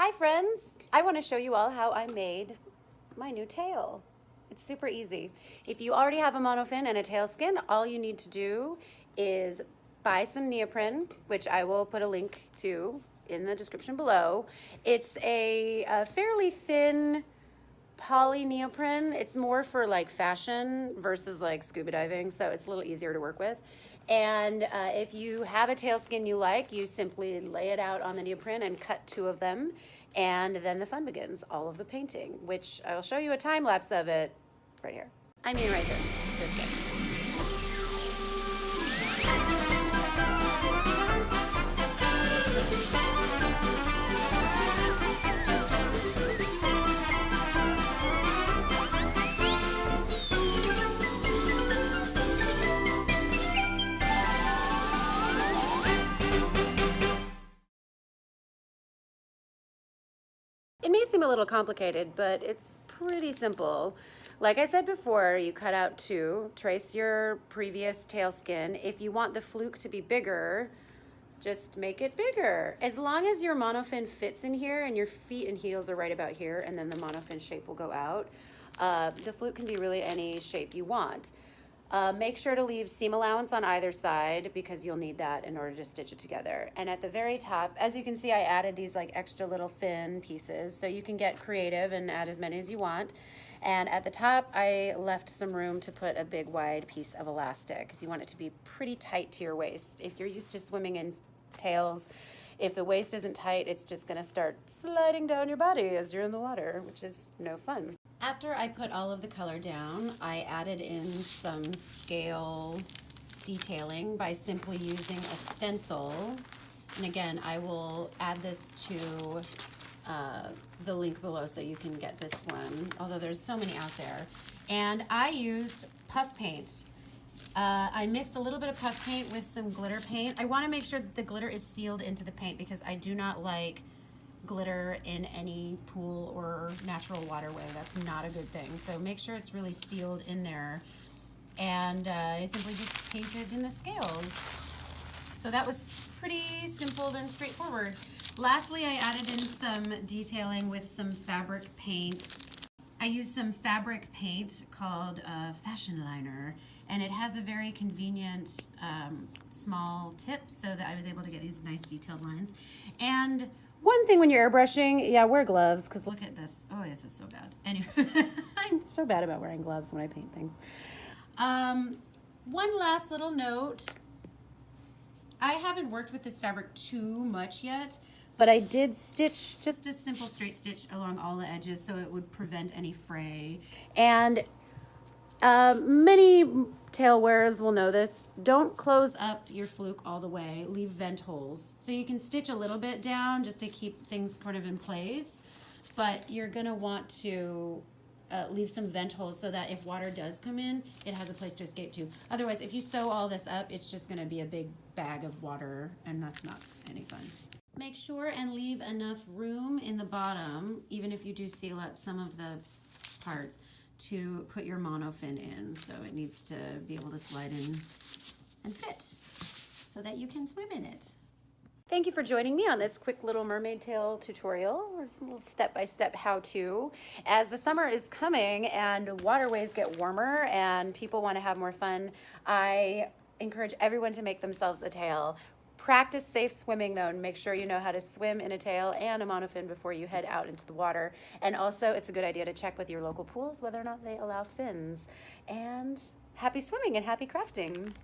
Hi friends! I want to show you all how I made my new tail. It's super easy. If you already have a monofin and a tailskin, all you need to do is buy some neoprene, which I will put a link to in the description below. It's a fairly thin poly neoprene. It's more for like fashion versus like scuba diving, so it's a little easier to work with. And if you have a tailskin you like, you simply lay it out on the neoprene and cut 2 of them, and then the fun begins, all of the painting, which I'll show you a time lapse of it right here. I mean right here. This way. It may seem a little complicated, but it's pretty simple. Like I said before, you cut out 2, trace your previous tailskin. If you want the fluke to be bigger, just make it bigger. As long as your monofin fits in here and your feet and heels are right about here, and then the monofin shape will go out, the fluke can be really any shape you want. Make sure to leave seam allowance on either side because you'll need that in order to stitch it together. And at the very top, as you can see, I added these like extra little fin pieces, so you can get creative and add as many as you want. And at the top, I left some room to put a big wide piece of elastic because you want it to be pretty tight to your waist. If you're used to swimming in tails, if the waist isn't tight, it's just gonna start sliding down your body as you're in the water, which is no fun. After I put all of the color down, I added in some scale detailing by simply using a stencil. And again, I will add this to the link below so you can get this one, although there's so many out there. And I used puff paint. I mixed a little bit of puff paint with some glitter paint. I want to make sure that the glitter is sealed into the paint because I do not like glitter in any pool or natural waterway. That's not a good thing. So make sure it's really sealed in there. And I simply just painted in the scales. So that was pretty simple and straightforward. Lastly, I added in some detailing with some fabric paint. I used some fabric paint called Fashion Liner, and it has a very convenient small tip so that I was able to get these nice detailed lines. And one thing when you're airbrushing, yeah, wear gloves, because look at this. Oh, this is so bad. Anyway, I'm so bad about wearing gloves when I paint things. One last little note. I haven't worked with this fabric too much yet, but I did stitch just a simple straight stitch along all the edges so it would prevent any fray. And many tail wearers will know this. Don't close up your fluke all the way. Leave vent holes. So you can stitch a little bit down just to keep things sort of in place, but you're gonna want to leave some vent holes so that if water does come in, it has a place to escape to. Otherwise, if you sew all this up, it's just gonna be a big bag of water, and that's not any fun. Make sure and leave enough room in the bottom, even if you do seal up some of the parts, to put your monofin in. So it needs to be able to slide in and fit so that you can swim in it. Thank you for joining me on this quick little mermaid tail tutorial, or a little step-by-step how-to. As the summer is coming and waterways get warmer and people want to have more fun, I encourage everyone to make themselves a tail. Practice safe swimming though, and make sure you know how to swim in a tail and a monofin before you head out into the water. And also, it's a good idea to check with your local pools whether or not they allow fins. And happy swimming and happy crafting.